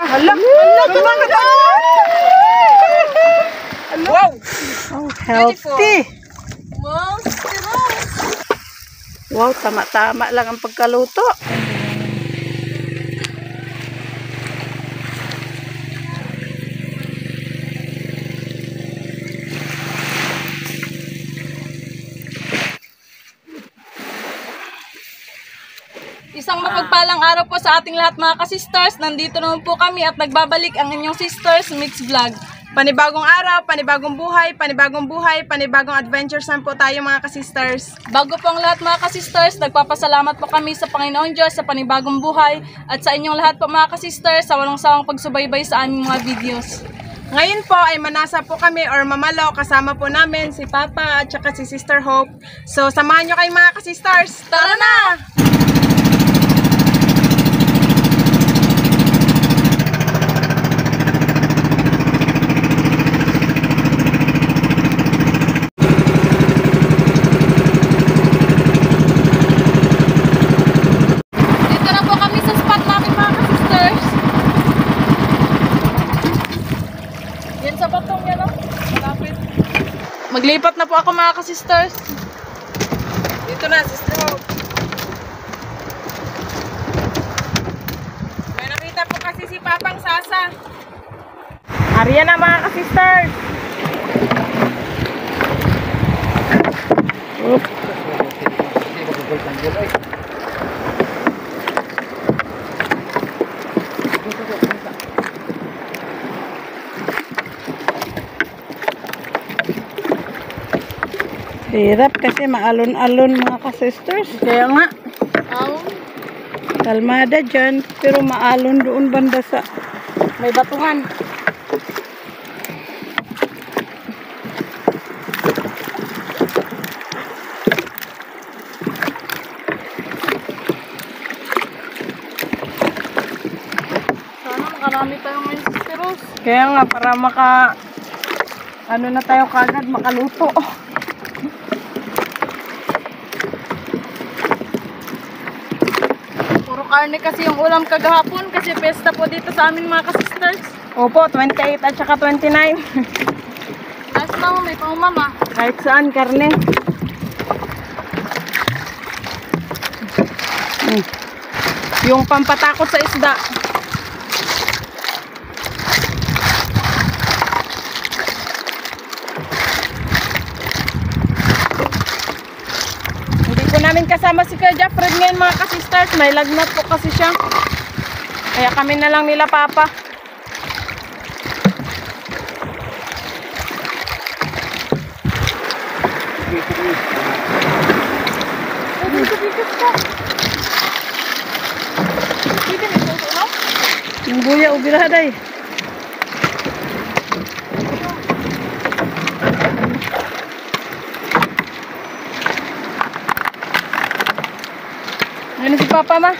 Hala! Wow! Oh, healthy! Wow, tama-tama lang ang pagkaluto. Isang mapagpalang araw po sa ating lahat mga ka-sisters. Nandito naman po kami at nagbabalik ang inyong Sisters Mix Vlog. Panibagong araw, panibagong buhay, panibagong adventures na po tayo mga ka-sisters. Bago po ang lahat mga ka-sisters, nagpapasalamat po kami sa Panginoon Diyos sa panibagong buhay at sa inyong lahat po mga ka-sisters sa walang sawang pagsubaybay sa aming mga videos. Ngayon po ay manasa po kami or mamalaw, kasama po namin si Papa at saka si Sister Hope. So samahan nyo kayo mga ka-sisters. Tara na! Maglipat na po ako mga ka-sisters. Dito na, Sister Hope. May nakita po kasi si Papang Sasa. Ariyan na mga ka-sisters. Hirap kasi maalon-alon mga ka-sisters. Kaya nga. Kalmada dyan, pero maalon doon banda sa May batuhan. Sana makarami tayo ngayon sisters. Kaya nga, para ano na tayo kagad, makaluto. Puro karne kasi yung ulam kagahapon kasi pesta po dito sa amin mga ka-sisters. Opo, 28 at saka 29. Last na mo, may pangmama. Kahit saan, karne. Yung pampatakot sa isda. Hindi po namin kasama si Kuya Jeffred ngayon mga ka-sisters. May lagnat po kasi siya. Kaya kami na lang nila Papa. yung buya ubirahaday. Ano si Papa ma?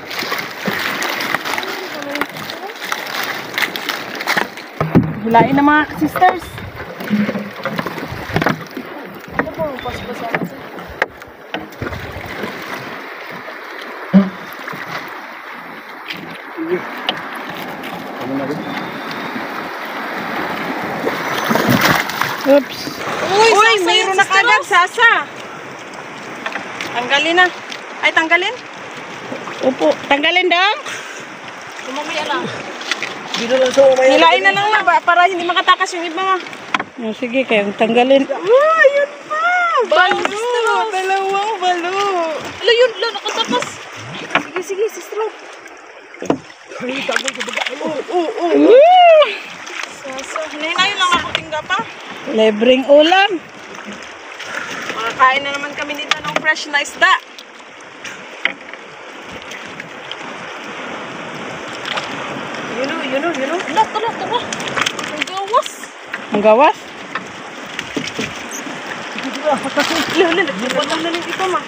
Hilain na mga sisters. Ano po, paspasan kasi. Oops. Uy, mayroon na kagad Sasa. Tanggalin na. Ay, tanggalin? Upo, tanggalin daw. Lumamaya lang. Hilain na lang na para hindi makatakas yung iba ma. Oh, sige, kayong tanggalin. Ayun pa! Balo! Dalawang balo! Ala yun, ala, nakatakas. Sige, sister. Sasa, hinayin lang ako tingga pa. Libreng ulam. Makakain na naman kami dito ng fresh na isda. Yun o. Tara. Ang gawas. Ang gawas. Lipotang na lang ito ma.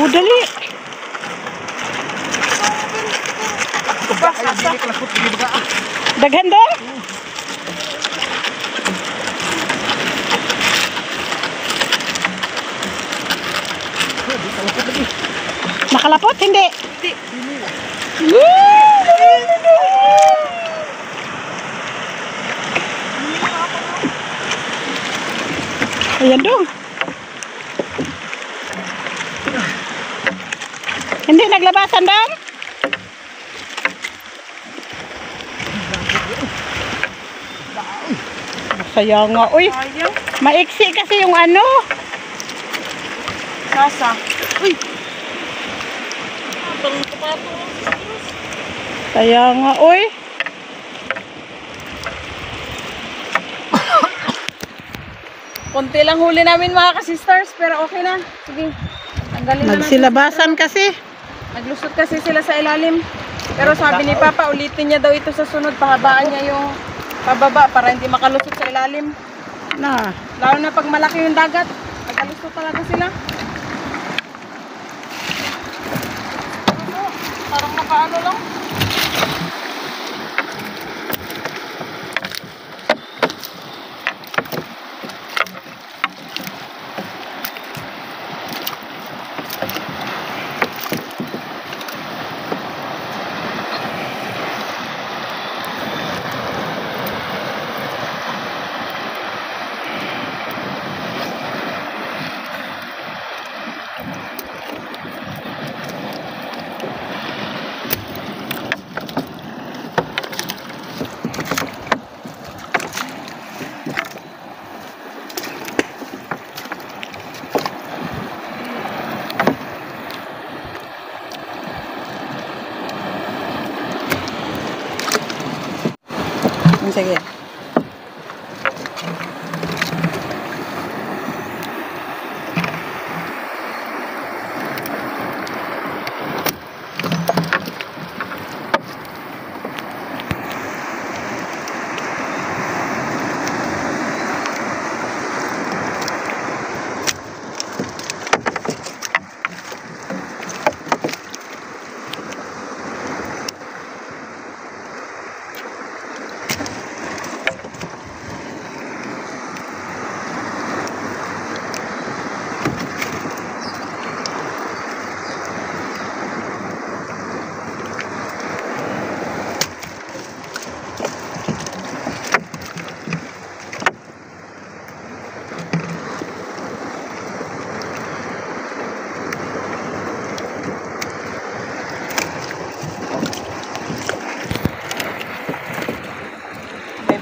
Dali. Daghan daw. Nakalapot? Hindi. Ayan dong. Hindi naglabasan dong? Saya nga. Uy, Sayang. maiksi kasi yung ano. Sasa. Uy. Saya nga. Uy. Konti lang huli namin mga ka-sisters, pero okay na. Sige. Tanggalin na natin. Nagsilabasan kasi. Naglusot kasi sila sa ilalim. Pero sabi ni Papa, ulitin niya daw ito sa sunod. Pahabaan niya yung pababa para hindi makalusot sa ilalim. Na. Lalo na pag malaki yung dagat. Nagkalusot talaga sila. Parang nakaano lang. Sige.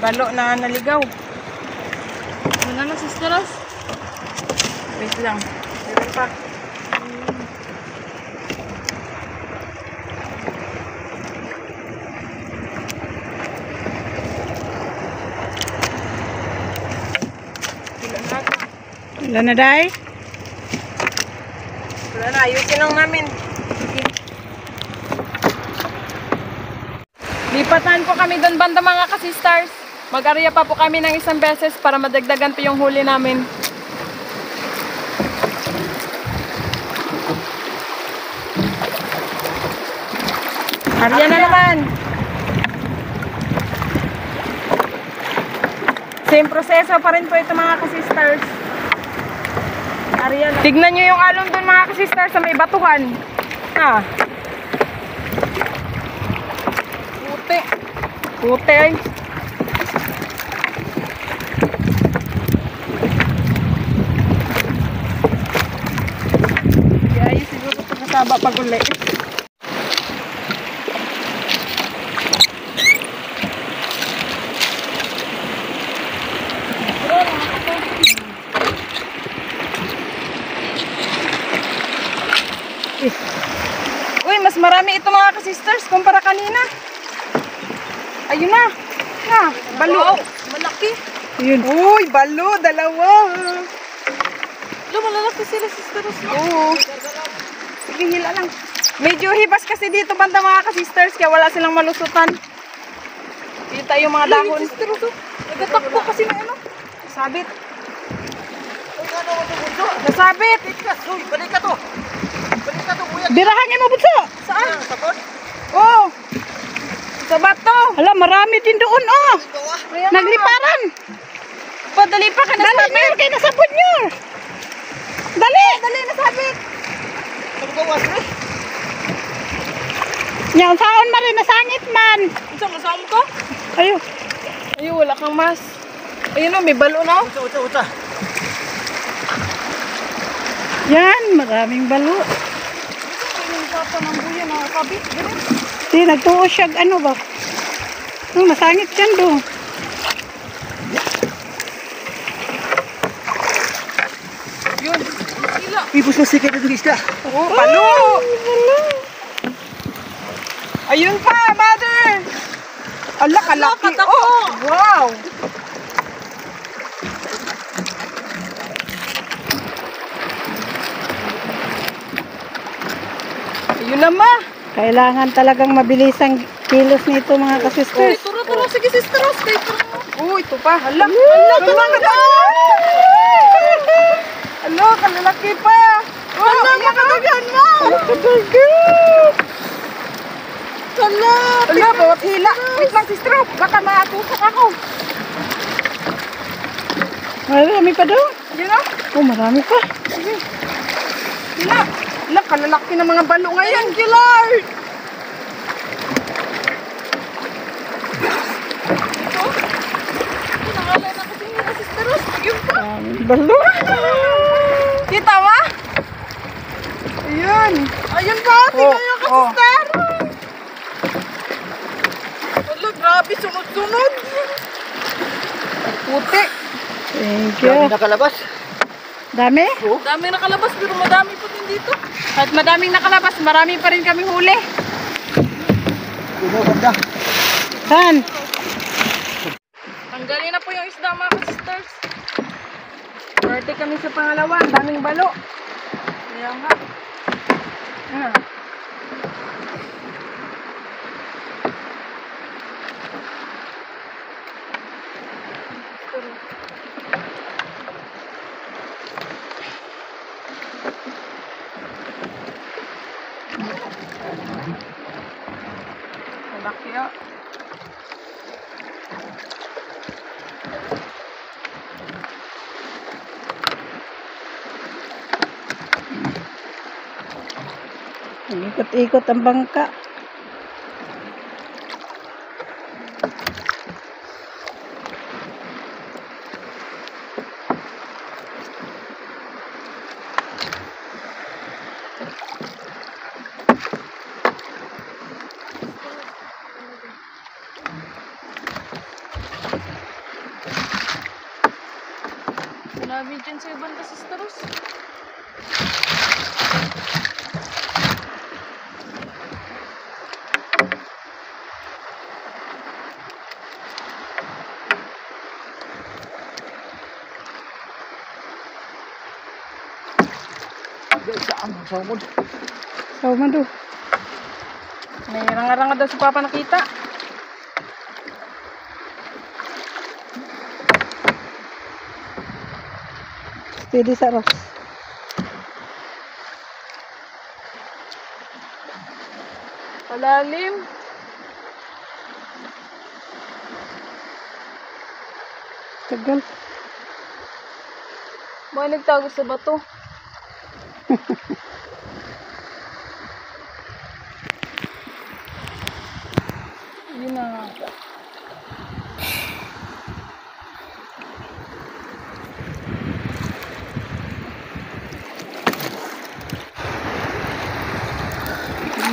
Balo na naligaw. Ano na, sisters? Wait lang. Meron pa. Ilan na, Day? Wala na, ayusin lang namin. Sige. Lipatan po kami doon banda mga ka-sisters. Mag-area pa po kami ng isang beses para madagdagan po yung huli namin. Area na naman. Same proseso pa rin po ito mga ka-sisters. Area na. Tignan nyo yung alon doon mga ka-sisters sa may batuhan. Ah. Puti. Puti ay. Ay, siguro ito kasaba pag uli. Uy, mas marami ito mga ka-sisters kumpara kanina. Ayun na. Na, balo. Malaki. Yun. Uy, balo, dalawa. Malalaki sila, sisters. Oo. Sige, hila lang. Medyo hibas kasi dito banda mga ka-sisters kaya wala silang malusutan. Kita yung mga dahon. Nagatakbo kasi na ano. Sabit. Nasabit. Balik ka to. Balik ka to, kuya. Birahan mo, Bunso. Saan? Sabon? Oh. Sa bato. Hala, marami din doon, oh. Ayan na. Nagliparan. Padali pa ka Dali, nasabit. meron kayo nasabot nyo. Dali. Dali, nasabit. Pagbawas rin. Yan, saon man rin, nasangit man. Saan masama ko? Ayo. Ayun, wala kang mas. Ayun o, may balo na. Uta. Yan, maraming balo. Yung papa ng buya na kabit. Ganun. Di, nagtuo siya, ano ba? Masangit yan doon. Yun. Sila. Ibus na sikat itong isda. Oh, balo. Ayun pa, mother. Ala, kalaki. Oh, wow. Ayun naman. Kailangan talagang mabilisang kilos nito mga kasisters. Turo, sige sister Rose, kayo turo. Oh, ito pa. Hala. Hala, hala, kalalaki pa. Oh, makadagan mo. Hala. Hala, bawat hila. Wait lang, sister. Baka matusok ako. Marami pa doon. Yun na. Oh, marami pa. Sige. Hila. Hala, kalalaki ng mga balo ngayon. Kilar. Nangalay na kasi mga sister Rose. Yun pa. Maraming balo. Kita ba? Ayun. Ayun pa. Tingnan niyo ka, sister. Hala, grabe. Sunod-sunod. Puti. Thank Dami you. nakalabas. Dami? Dami nakalabas pero madami po din dito. At madaming nakalabas, marami pa rin kami huli. Puno, ganda. Han, Tanggalin na po yung isda mga sisters. Birthday kami sa pangalawa, ang daming balo. Kaya nga. Ah. Malaki ah. ikot-ikot ang bangka. Sinabi dyan sa ibang ka sister Rose. Saan ang sawmod? So, mado. May ranga-ranga daw si Papa nakita. Steady sa Ross. Palalim. Tagal. Baka nagtago sa bato. Yun na nga.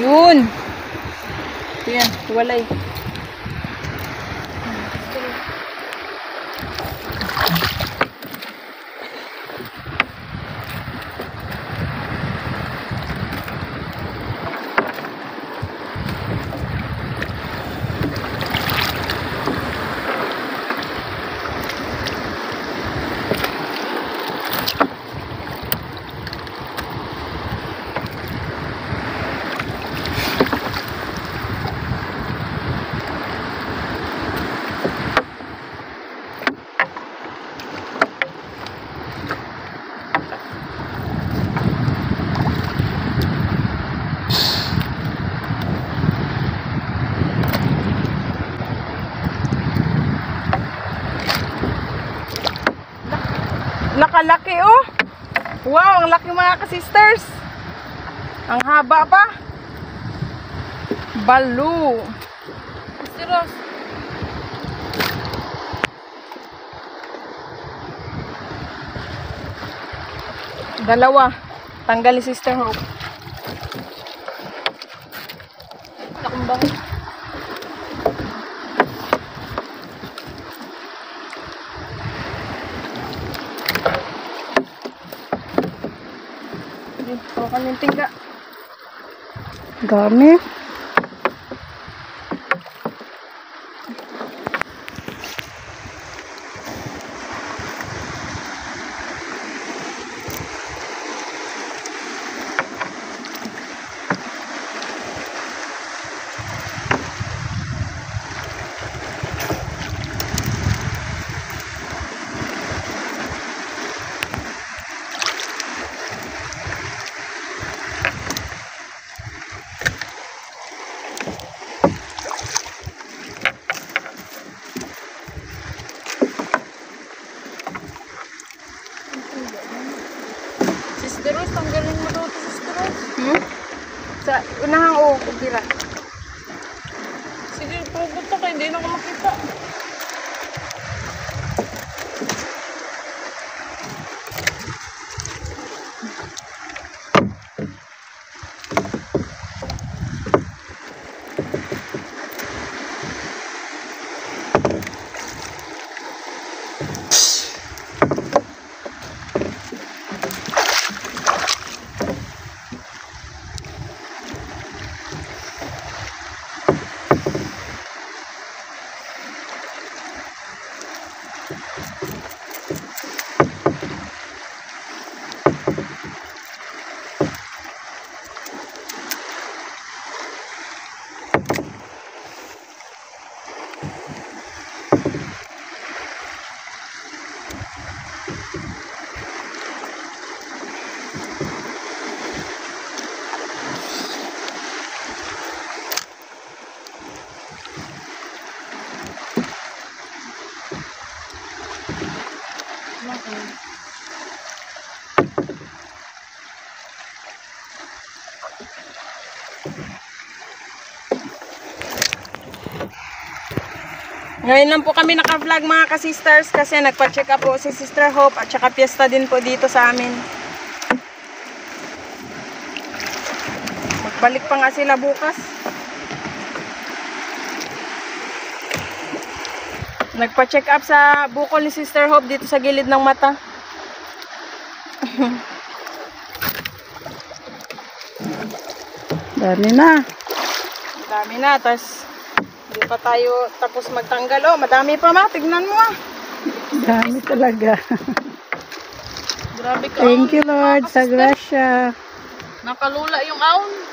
Yun. Yan, walay. Nakalaki oh. Wow, ang laki mga ka-sisters. Ang haba pa. Balo. Sister Rose. Dalawa. Tanggal ni Sister Hope. Akong bahay. Hawakan yung tingga. Dami. Sister Rose, tanggalin mo daw ito, Sister Rose. Sa unahang kukira. Sige, pugot to kayo. Hindi na ako makita. Ngayon lang po kami naka-vlog mga ka-sisters kasi nagpa-check up po si Sister Hope at saka piyesta din po dito sa amin. Magbalik pa nga sila bukas. Nagpa-check up sa bukol ni Sister Hope dito sa gilid ng mata. Dami na. Dami na, tas hindi pa tayo tapos magtanggal. Oh, madami pa ma, tignan mo ah. Dami talaga. Grabe ka. Thank you, Lord, sa grasya. Nakalula yung aon.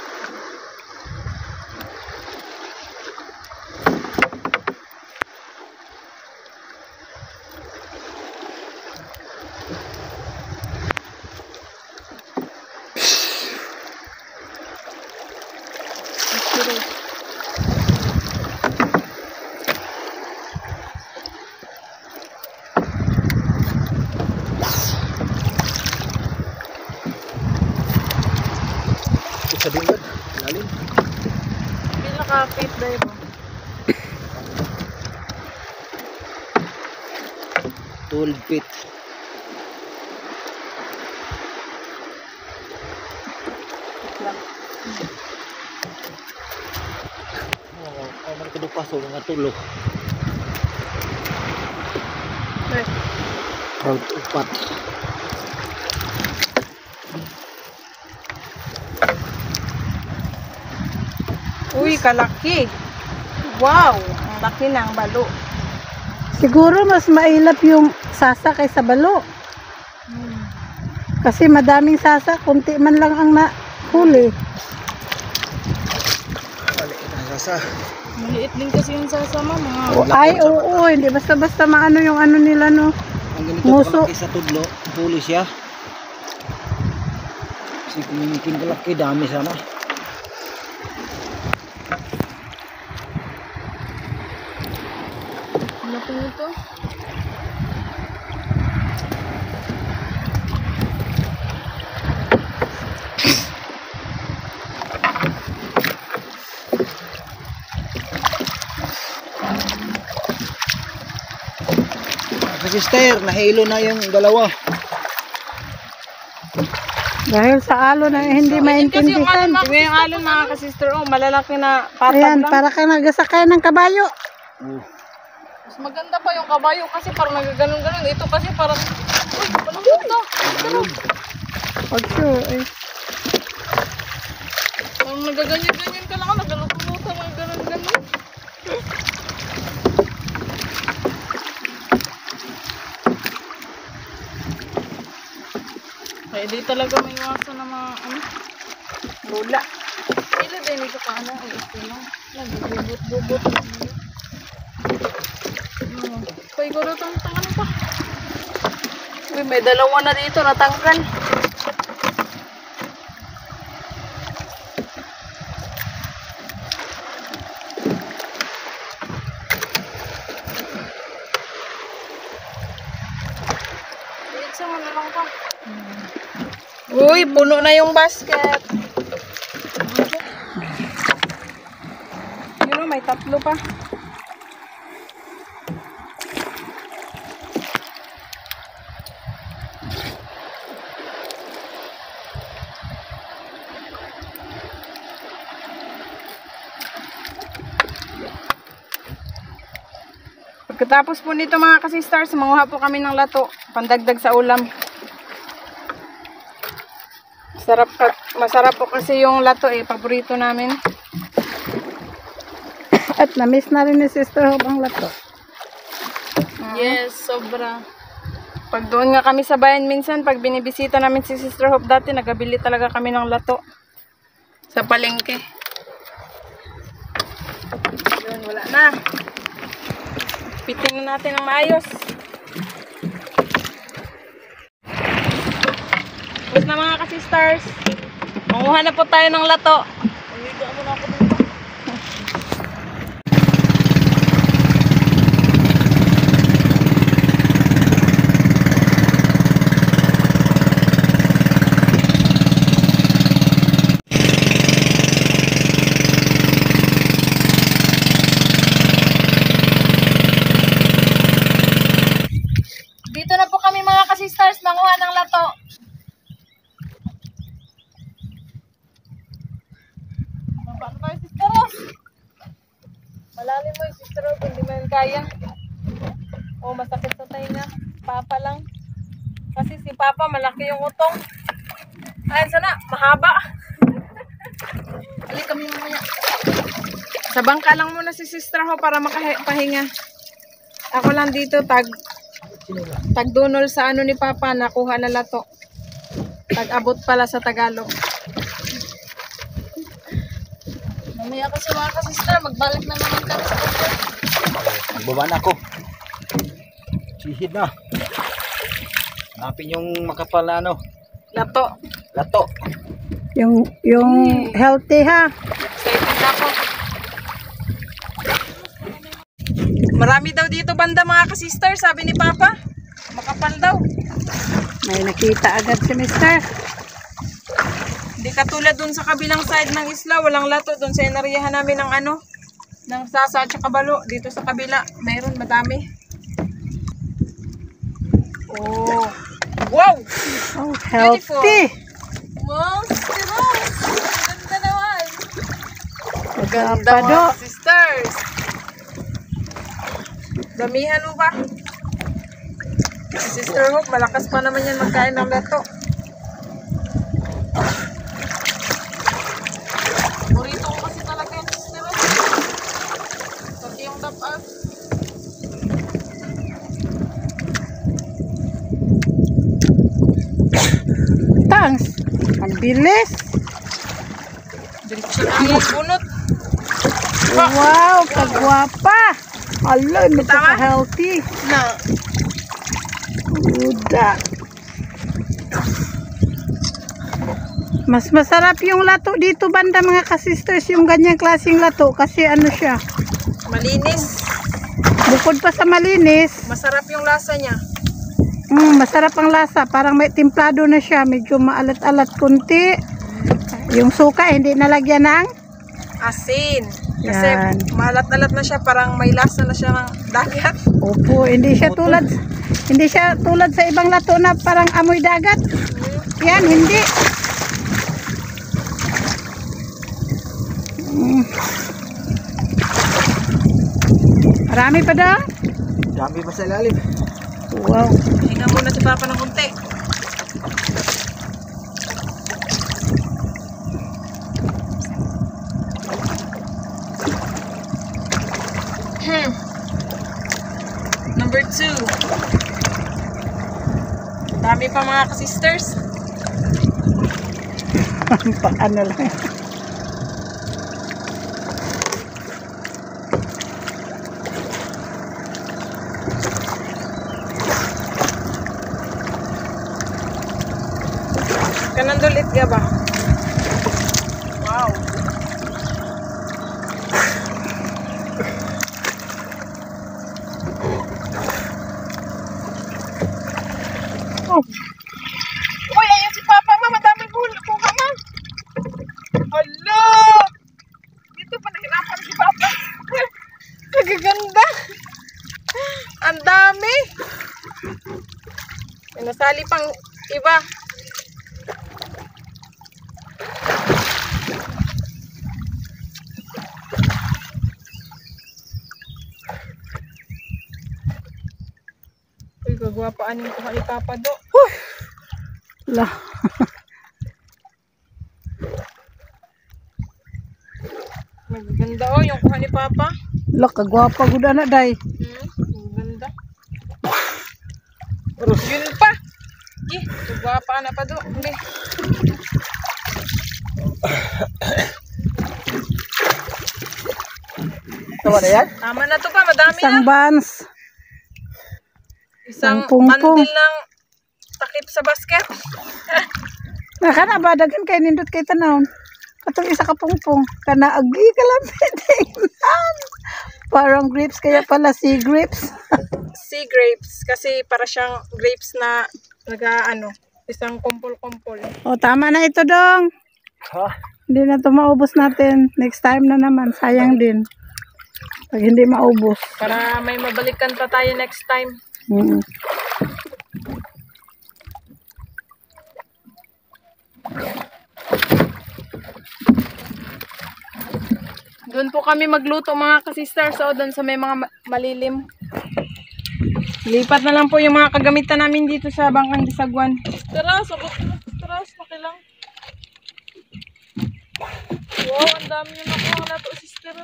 Sa dingad, lalim. Pila ka feet dahil po. 12 feet. Oh, man ko paso nga tulo. Proud upat. Uy, kalaki. Wow, ang laki ng balo. Siguro mas mailap yung sasa kaysa balo. Kasi madaming sasa, kunti man lang ang nahuli. Balik na sasa. Maliit din kasi yung sasama. Mga Ay, oo, hindi basta-basta maano yung ano nila, no. Ang ganito Muso. kalaki sa tudlo, huli siya. Kasi kung kalaki, dami sana. laki nito. Sister, nahilo na yung dalawa. Dahil sa alon na hindi maintindihan. Tingnan yung alon mga ka-sister. Oh, malalaki na patag Ayan, lang. para ka nagasakay ng kabayo. Oh. Mas maganda pa yung kabayo kasi parang nagaganon-ganon. Ito kasi parang, uy, walang ganda. Pag sure, eh. Parang nagaganyan-ganyan ka lang, nagaluto-luto, nagaganon-ganon. Kaya di talaga may iwasan ng mga, ano, Lula. ila din ito ka, ano, ay ito lang. Nagbubot-bubot lang yun. Paiguro itong ano pa. Uy, may dalawa na dito natanggal. Isa mo na lang pa. Uy, puno na yung basket. Yun o, may tatlo pa. Pagkatapos po nito mga ka-sisters, manguha po kami ng lato, pandagdag sa ulam. Masarap po kasi yung lato eh, paborito namin. At na-miss na rin ni Sister Hope ang lato. Yes, sobra. Pag doon nga kami sa bayan minsan, pag binibisita namin si Sister Hope dati, nagabili talaga kami ng lato. Sa palengke. Yun, wala na. Pitin na natin ng maayos. Tapos na mga ka-sisters. Manguha na po tayo ng lato. Umiga muna ako dito. Dito na po kami mga ka-sisters, manguha ng lato. Paano ba yung Sister Rose? Malalim mo yung Sister Rose, hindi mo yan kaya. O, masakit sa tainga. Papa lang. Kasi si Papa, malaki yung utong. Ayun sana, mahaba. Alin kami mamaya. Sa bangka lang muna si Sister Ho para makapahinga. Ako lang dito, tagdunol sa ano ni Papa, nakuha na lato. Tag-abot pala sa Tagalog. Mamaya kasi mga ka-sister, magbalik na naman kami sa hotel. Nagbaba na ako. Sihid na. Hanapin yung makapal na ano. Lato. Lato. Yung healthy ha. Excited na ako. Marami daw dito banda mga ka-sister, sabi ni Papa. Makapal daw. May nakita agad si Mister. Hindi katulad dun sa kabilang side ng isla, walang lato. Dun sa inariyahan namin ng ano, ng sasa at saka balo. Dito sa kabila, mayroon madami. Oh. Wow! Oh, healthy. Wow, Sister Rose! Ganda naman! Ganda Pa do. mga sisters. Damihan mo ba? Si Sister Hope, malakas pa naman yan magkain ng lato. Burrito ko kasi talaga yung Sister Rose. Pati yung dapat. Thanks. Ang bilis. Diretso na yung bunot. Wow, kagwapa. Alo, healthy. Na. Uda. Mas masarap yung lato dito banda mga ka-sisters, yung ganyang klaseng lato kasi ano siya, Malinis. bukod pa sa malinis, Masarap yung lasa niya. masarap ang lasa, parang may timplado na siya, medyo maalat-alat kunti. Yung suka hindi nalagyan ng Asin. Kasi Yan. malat-alat na siya, parang may lasa na siya ng dagat. opo, hindi siya tulad sa ibang lato na parang amoy dagat. Yan, hindi. Marami pa daw? Dami pa sa ilalim. Wow. Hinga muna si Papa ng konti. Number 2. Dami pa mga ka-sisters. Ano lang. Kanandulit ka ba? Wow. Oh, Uy, ayun si Papa, ma. Madaming huli. Kuha, ma. Hala! Dito pa nahirapan si Papa. Nagaganda. Ang dami. May nasali pang iba. Uy, gagwapaan yung kuha ni Papa do. lah. Magaganda oh, yung kuha ni Papa. Lah, kagwapa gud na day. Maganda. Yun pa. Gagwapaan na pa do. Hindi. Tama na yan? Tama na to pa, madami Isang na. bans. Isang ang pungpung. bandil ng takip sa basket. Nakana ba dagan kay nindot kay tanawon. Katong isa ka pungpong kana agi kalapit. Parang grapes kaya pala sea grapes. Sea grapes. Kasi para siyang grapes na isang kumpol-kumpol. O tama na ito dong. Ha? Hindi na ito maubos natin. Next time na naman. Sayang din. Pag hindi maubos. Para may mabalikan pa tayo next time. Mm. Doon po kami magluto mga ka-sisters. So, doon sa may mga malilim. Lipat na lang po yung mga kagamitan namin dito sa Bangkang Disagwan. Tara, sabot na. Tara, pakilang. Wow, ang dami yung nakuha na to, sister.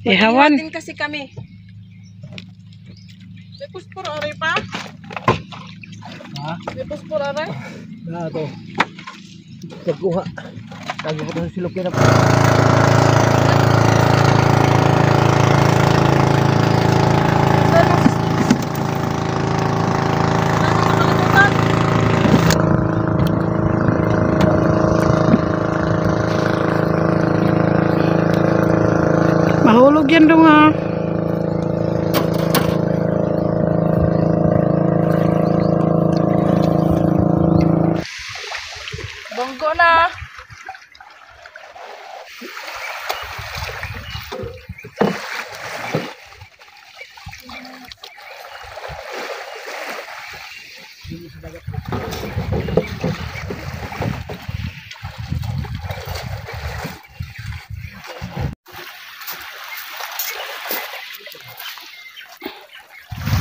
Ihawan. Din kasi kami. May puspor aray pa? Ha? May puspor aray? Na to. Pagkuha. Tago ko sa silok na. Mahulog yan dong ha. Bonggo na.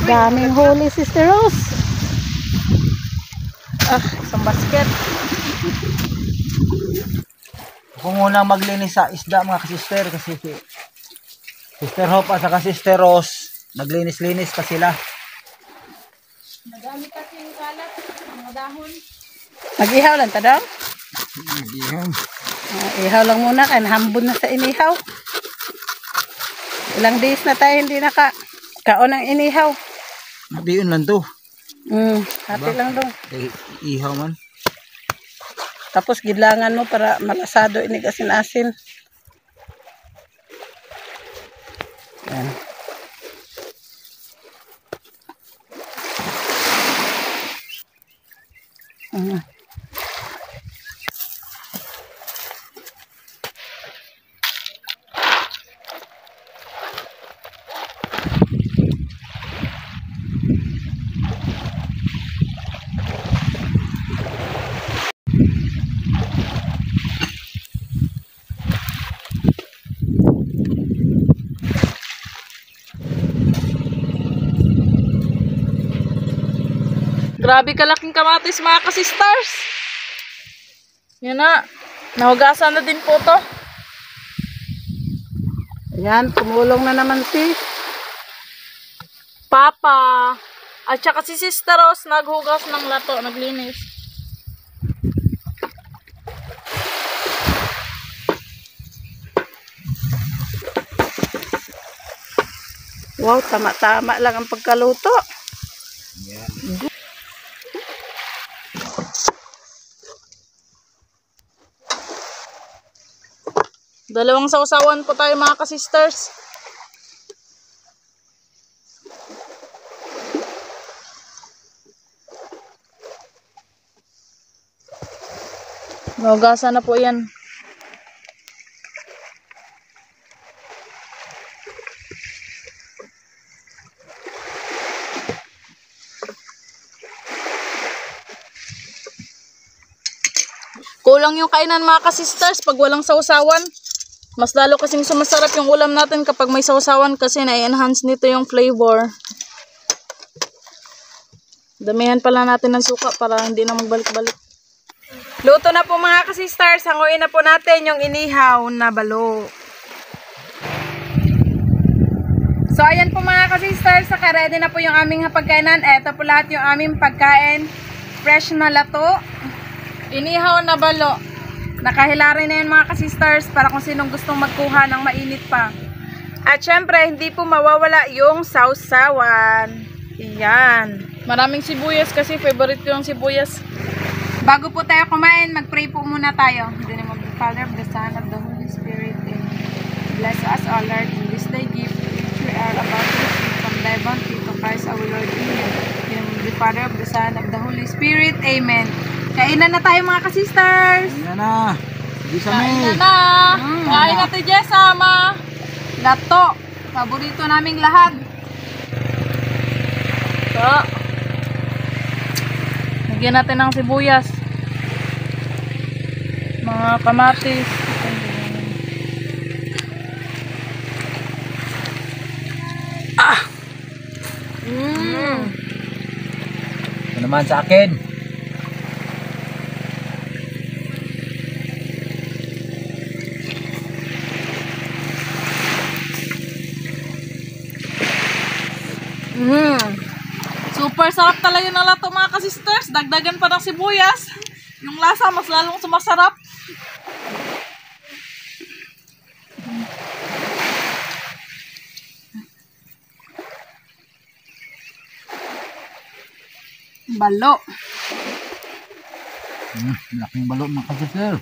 Daming huli, Sister Rose. Isang basket. Ako muna maglinis sa isda mga kasister kasi si Sister Hope at saka Sister Rose naglinis-linis pa sila. Madami kasi yung kalat. Mga dahon. Mag-ihaw lang ta daw. Iyon. Ihaw lang muna kaya nahambon na sa inihaw. Ilang days na tayo hindi kaon ng inihaw. Nabiyon lang to. Hati lang dong. Ihaw man. Tapos gidlangan mo para malasado inig asin-asin. Yan. Grabe kalaking kamatis mga ka-sisters. Yan na. Nahugasan na din po to. Yan, tumulong na naman si Papa. At saka si Sister Rose naghugas ng lato, naglinis. wow, tama-tama lang ang pagkaluto. Dalawang sausawan po tayo mga ka-sisters. Nahugasan na po yan. Kulang yung kainan mga ka-sisters pag walang sausawan. Mas lalo kasing sumasarap yung ulam natin kapag may sausawan kasi na-enhance nito yung flavor. Damihan pala natin ng suka para hindi na magbalik-balik. Luto na po mga ka-sisters. Hanguin na po natin yung inihaw na balo. So ayan po mga ka-sisters. Naka-ready na po yung aming hapagkainan. Eto po lahat yung aming pagkain. Fresh na lato. Inihaw na balo. Nakahilarin na yun mga ka-sisters para kung sinong gustong magkuha ng mainit pa. At syempre, hindi po mawawala yung sausawan. Iyan. Maraming sibuyas kasi favorite ko yung sibuyas. Bago po tayo kumain, mag-pray po muna tayo. In the name of the Father, of the Son, of the Holy Spirit. Amen. Bless us, O Lord, in this thy gift, which we are about to receive from thy bounty to Christ our Lord. Amen. In the name of the Father, of the Son, of the Holy Spirit. Amen. Kainan na tayo mga ka-sisters. Yan na. Sige sa Kain na. Kain natin Jessa, ma. Lato. Paborito naming lahat. So, lagyan natin ng sibuyas. Mga kamatis. Ito naman sa akin. Super sarap talaga ng lato mga ka-sisters. Dagdagan pa ng sibuyas. Yung lasa mas lalong sumasarap. Balo. Laking balo mga ka-sister.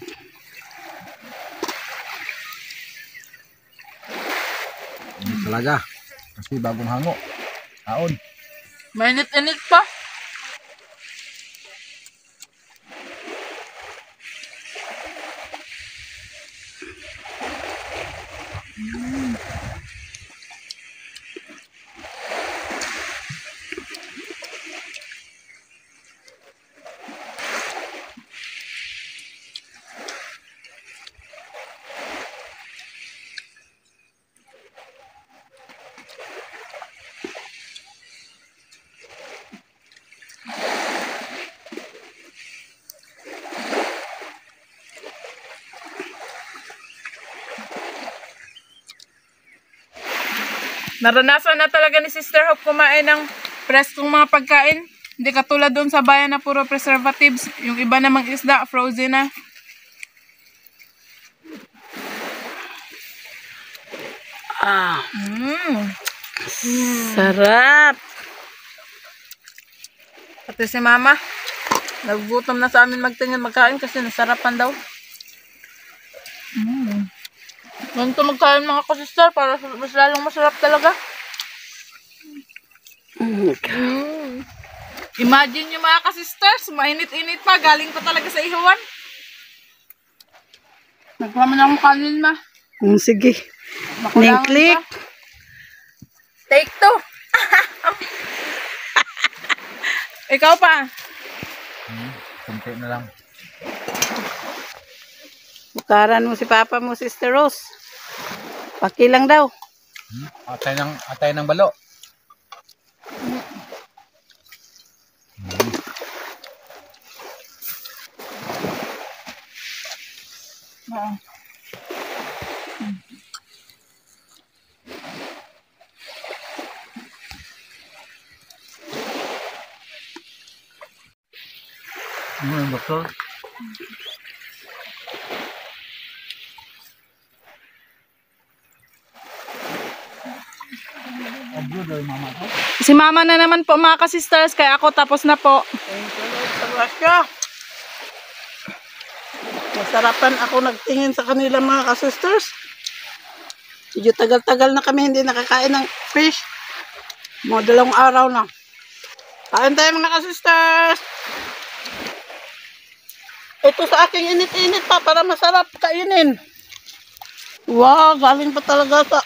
Ini talaga. Kasi bagong hango. Taon. Mainit-init pa. Naranasan na talaga ni Sister Hope kumain ng preskong mga pagkain. Hindi katulad doon sa bayan na puro preservatives. Yung iba namang isda, frozen na. Sarap. Pati si Mama, nagugutom na sa amin magtingin magkain kasi nasarapan daw. Ganito magkain mga ka-sister para mas lalong masarap talaga. Imagine nyo mga ka-sisters, mainit-init pa, galing pa talaga sa ihawan. Nagkuha mo na akong kanin ma. Sige. Makulangan Ning-click. pa. Take two. Ikaw pa. Kunti na lang. Bukaran mo si Papa mo, Sister Rose. Pakilang daw. Atay ng balo. Oo. Ano yung doktor? Abro daw yung mama ko. Si mama na naman po mga ka-sisters, kaya ako tapos na po. Sa Russia. Masarapan ako nagtingin sa kanila mga ka-sisters. Medyo tagal-tagal na kami hindi nakakain ng fish. Mga 2 araw na. Kain tayo mga ka-sisters. Ito sa aking init-init pa para masarap kainin. Wow, galing pa talaga sa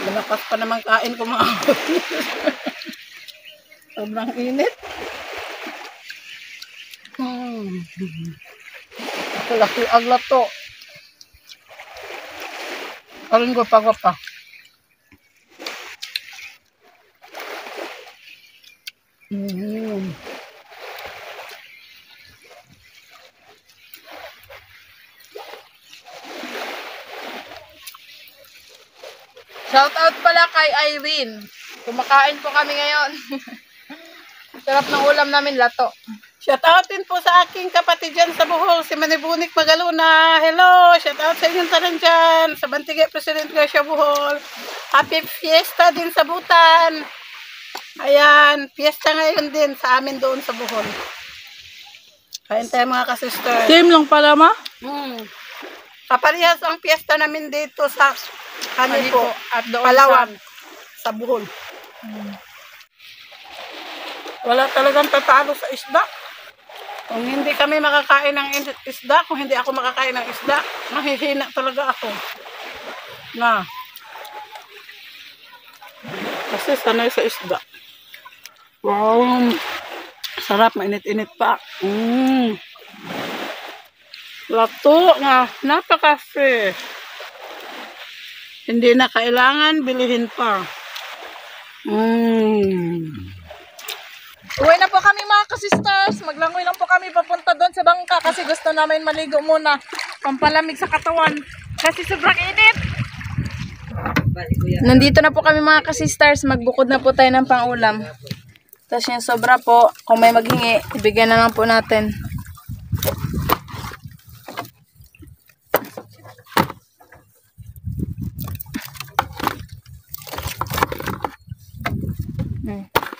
malakas pa naman kain ko mga sobrang init. Laki aglat to. Alin ko pa. Shout out pala kay Irene. Kumakain po kami ngayon. Sarap ng ulam namin, lato. Shout out din po sa aking kapatid dyan sa Bohol, si Manibunik Magaluna. Hello, shout out sa inyong tanan dyan. Sa Bantige President Garcia Bohol. Happy fiesta din sa Butan. Ayan, fiesta ngayon din sa amin doon sa Bohol. Kain tayo mga ka-sister. Same lang pala, ma? Kaparehas ang fiesta namin dito sa Kanipo at doon Palawan, sa Bohol. Wala talagang tatalo sa isda. Kung hindi kami makakain ng isda, kung hindi ako makakain ng isda, mahihina talaga ako. Na. Kasi sanay sa isda. Wow. Sarap, mainit-init pa. Lato nga, napaka-fresh. Hindi na kailangan bilihin pa. Uwi na po kami mga ka-sisters. Maglangoy lang po kami papunta doon sa bangka kasi gusto namin maligo muna. Pampalamig sa katawan. Kasi sobrang init. Nandito na po kami mga ka-sisters. Magbukod na po tayo ng pangulam. Tapos yung sobra po, kung may maghingi, ibigyan na lang po natin.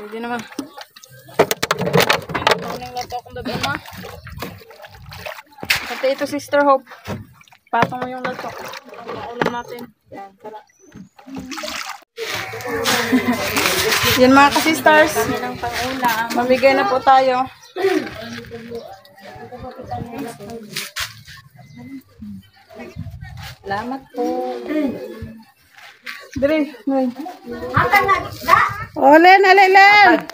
Pwede naman. Pinagpaunang lato akong dabi, ma. Pati ito, Sister Hope. Patong mo yung lato. Ang maulam natin. Yan, tara. Yan mga ka-sisters. Mamigay na po tayo. Salamat po. Dere, Olen, alelen.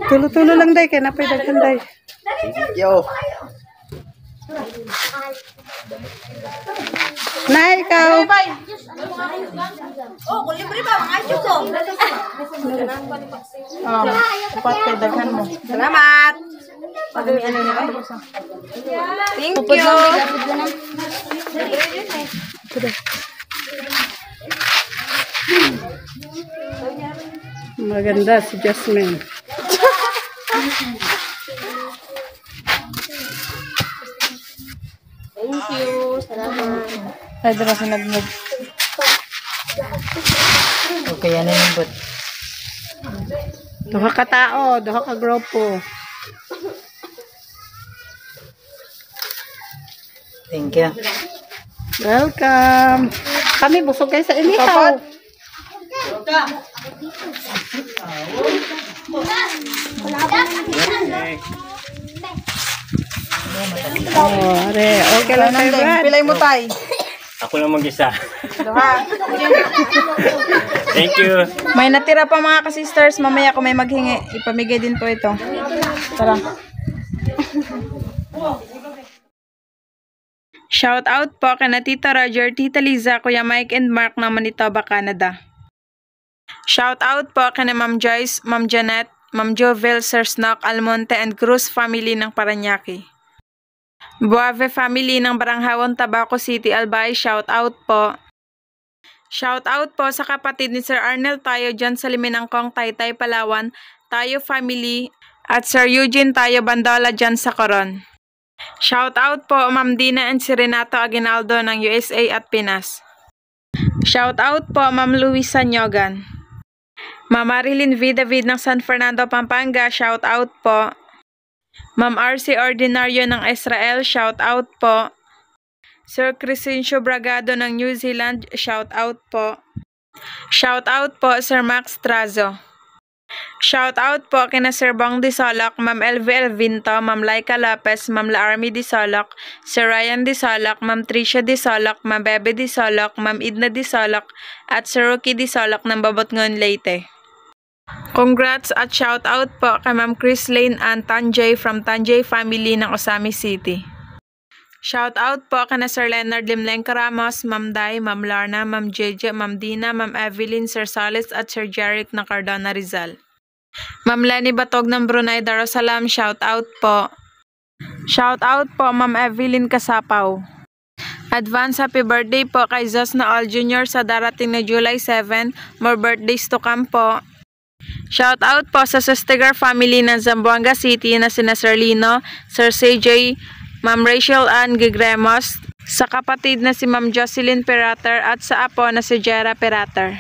Tulo-tulo lang day, kaya napay daghan day. Yo. Na, ikaw. bye. Oh, dapat kay daghan mo. Salamat! Thank you! Maganda si Jasmine. Thank you! Salamat! Ay, dara sinagmod. Okay, yan yung but. Duha ka tao, duha ka grupo. Thank you. Welcome. Kami busog kayo sa inihaw. Oh, are. Okay lang tayo, Brad. Pilay mo tay. Ako lang mag-isa. Duha. Thank you. May natira pa mga ka-sisters. Mamaya kung may maghingi, ipamigay din po ito. Tara. Shout out po kay Tita Roger, Tita Liza, Kuya Mike and Mark ng Manitoba, Canada. Shout out po kay Ma'am Joyce, Ma'am Janet, Ma'am Jovel, Sir Snock, Almonte and Cruz family ng Parañaque. Buave family ng Baranghawan, Tabaco City, Albay, shout out po. Shout out po sa kapatid ni Sir Arnel Tayo dyan sa Liminangkong, Taytay, Palawan, Tayo family, at Sir Eugene Tayo Bandola dyan sa Coron. Shout out po Ma'am Dina and si Renato Aguinaldo ng USA at Pinas. Shout out po Ma'am Luisa Nyogan. Ma'am Marilyn V. David ng San Fernando, Pampanga, shout out po. Ma'am RC Ordinario ng Israel, shout out po. Sir Crescencio Bragado ng New Zealand, shout out po. Shout out po Sir Max Trazo. Shout out po kina Sir Bong Disolak, Ma'am LV Elvinto, Ma'am Laika Lopez, Ma'am La Army Disolak, Sir Ryan Disolak, Ma'am Tricia Disolak, Ma'am Bebe Disolak, Ma'am Idna Disolak, at Sir Rookie Disolak ng Babotngon, Leyte. Congrats at shout out po kay Ma'am Chris Lane and Tanjay from Tanjay family ng Osami City. Shout out po kana Sir Leonard Limlengco Ramos, Ma'am Day, Ma'am Larna, Ma'am JJ, Ma'am Dina, Ma'am Evelyn, Sir Solis at Sir Jeric ng Cardona, Rizal. Ma'am Lenny Batog ng Brunei Darussalam, shout out po. Shout out po Ma'am Evelyn Kasapaw. Advance happy birthday po kay Zosna All Jr. sa darating na July 7. More birthdays to come po. Shout out po sa Sustigar family ng Zamboanga City na sina Sir Lino, Sir CJ, Ma'am Rachel Ann Gigremos, sa kapatid na si Ma'am Jocelyn Perater at sa apo na si Jera Perater.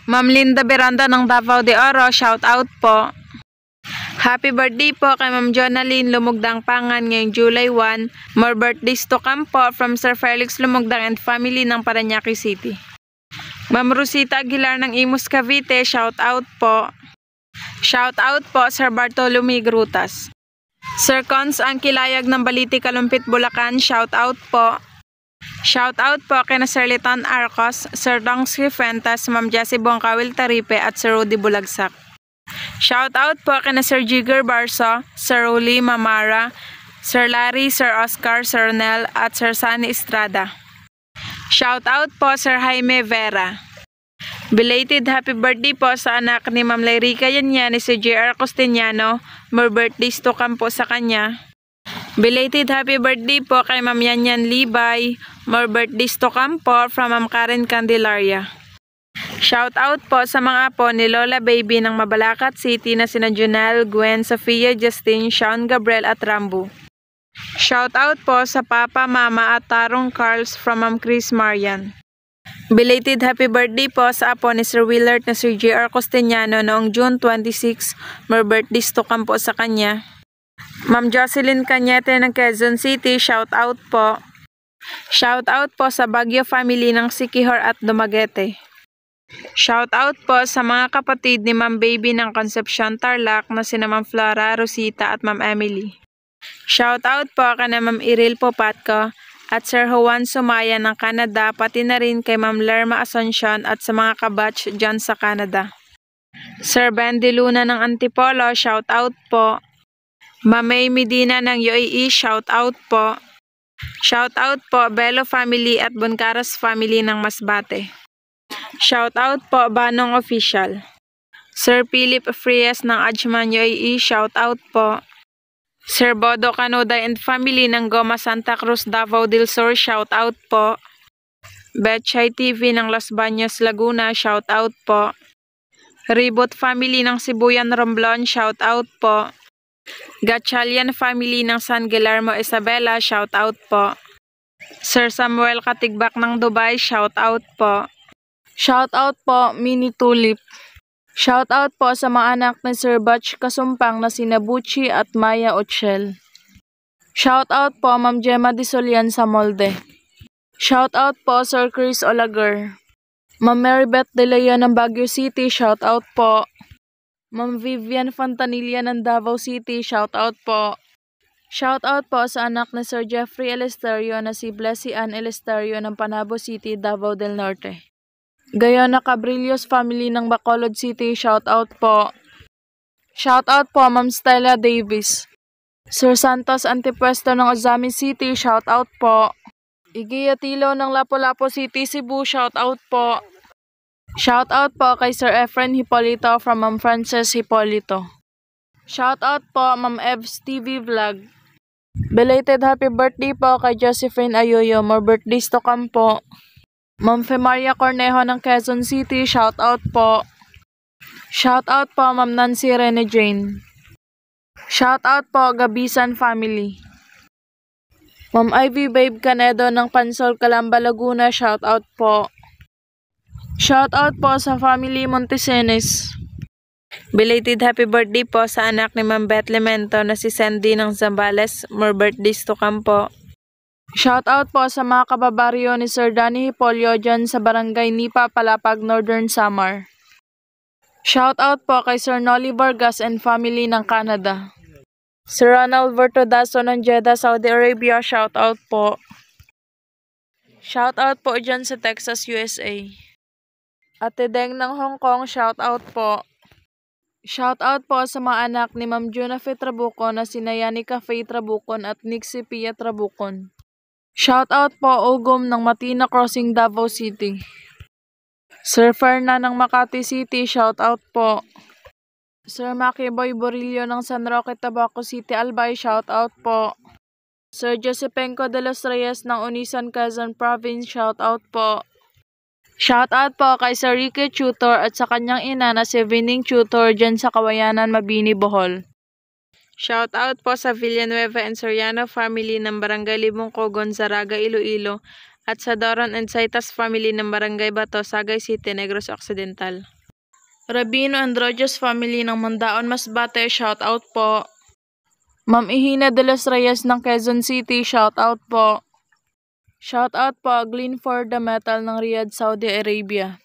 Ma'am Linda Beranda ng Davao de Oro, shout out po. Happy birthday po kay Ma'am Jonaline Lumugdang Pangan ngayong July 1. More birthdays to come po from Sir Felix Lumugdang and family ng Parañaque City. Ma'am Rosita Aguilar ng Imus Cavite, shout out po. Shout out po Sir Bartolome Grutas. Sir Cons Angkilayag ng Baliti Kalumpit, Bulacan, shout out po. Shout out po kina Sir Liton Arcos, Sir Dongsky Fuentes, Ma'am Jessie Bongkawil Taripe at Sir Rudy Bulagsak. Shout out po kina Sir Jigger Barso, Sir Uli Mamara, Sir Larry, Sir Oscar, Sir Nel at Sir Sunny Estrada. Shout out po Sir Jaime Vera. Belated happy birthday po sa anak ni Ma'am Lyrica Yanyani, si JR Costiniano. More birthdays to come po sa kanya. Belated happy birthday po kay Ma'am Yanyan Libay. More birthdays to come po from Ma'am Karen Candelaria. Shout out po sa mga apo ni Lola Baby ng Mabalacat City na sina Junel, Gwen, Sofia, Justin, Sean, Gabriel at Rambo. Shout out po sa Papa, Mama at Tarong Carls from Ma'am Chris Marian. Belated happy birthday po sa apo ni Sir Willard na Sir JR Costiniano noong June 26. More birthdays to come po sa kanya. Ma'am Jocelyn Cañete ng Quezon City, shout out po. Shout out po sa Baguio family ng Siquijor at Dumaguete. Shout out po sa mga kapatid ni Ma'am Baby ng Concepcion Tarlac na sina Ma'am Flora, Rosita at Ma'am Emily. Shout out po kana Ma'am Iril Popatco at Sir Juan Sumaya ng Canada, pati na rin kay Ma'am Lerma Asuncion at sa mga kabatch dyan sa Canada. Sir Bendy Luna ng Antipolo, shout out po. Ma'am May Medina ng UAE, shout out po. Shout out po Bello family at Boncaras family ng Masbate. Shout out po Banong Official. Sir Philip Frias ng Ajman UAE, shout out po. Sir Bodo Canoday and family ng Goma Santa Cruz, Davao del Sur, shout out po. Betchay TV ng Los Baños, Laguna, shout out po. Ribot family ng Sibuyan, Romblon, shout out po. Gatchalian family ng San Guillermo, Isabela, shout out po. Sir Samuel Katigbak ng Dubai, shout out po. Shout out po Mini Tulip. Shout out po sa mga anak ni Sir Batch Kasumpang na sina Buchi at Maya Ochel. Shout out po Ma'am Gemma Disolian sa Molde. Shout out po Sir Chris Olager. Ma'am Marybeth De Leon ng Baguio City, shout out po. Ma'am Vivian Fontanilla ng Davao City, shout out po. Shout out po sa anak ni Sir Jeffrey Elesterio na si Blessy Ann Elesterio ng Panabo City, Davao del Norte. Gayona Cabrillos family ng Bacolod City, shout out po. Shout out po Ma'am Stella Davis. Sir Santos Antipuesto ng Ozami City, shout out po. Iggy Atilo ng Lapu-Lapu City, Cebu, shout out po. Shout out po kay Sir Efren Hipolito from Ma'am Frances Hipolito. Shoutout po, Ma'am Evs TV Vlog. Belated happy birthday po kay Josephine Ayoyo. More birthdays to come po. Ma'am Femaria Cornejo ng Quezon City. Shoutout po. Shoutout po, Ma'am Nancy Rene Jane. Shoutout po, Gabisan Family. Ma'am Ivy Babe Canedo ng Pansol, Calamba, Laguna. Shoutout po. Shoutout po sa family Montesenes. Belated happy birthday po sa anak ni Ma'am Beth Lemento na si Sandy ng Zambales. More birthdays to come po. Shoutout po sa mga kababaryo ni Sir Danny Hipolio dyan sa Barangay Nipa, Palapag, Northern Samar. Shoutout po kay Sir Nolly Vargas and family ng Canada. Sir Ronald Vertodaso ng Jeddah, Saudi Arabia. Shoutout po. Shoutout po dyan sa Texas, USA. Ate Deng ng Hong Kong. Shoutout po. Shoutout po sa mga anak ni Ma'am Juna Faye Trabucon na sina Yanica Faye Trabucon at Nixie Pia Trabucon. Shoutout po Ugom ng Matina Crossing, Davao City. Sir Fernan ng Makati City. Shoutout po. Sir Maki Boy Borillo ng San Roque, Tabaco City, Albay. Shoutout po. Sir Josepenco de los Reyes ng Unisan, Quezon Province. Shoutout po. Shoutout po kay Sir Ricky Tutor at sa kanyang ina na si Vining Tutor dyan sa Kawayanan, Mabini, Bohol. Shoutout po sa Villanueva and Soriano family ng Barangay Libungco, Gonzaraga, Iloilo at sa Doron and Saitas family ng Barangay Bato, Sagay City, Negros Occidental. Rabino Androjos family ng Mandaon, Masbate. Shoutout po. Ma'am Ihina de los Reyes ng Quezon City. Shoutout po. Shoutout po Glenn for the Metal ng Riyadh, Saudi Arabia.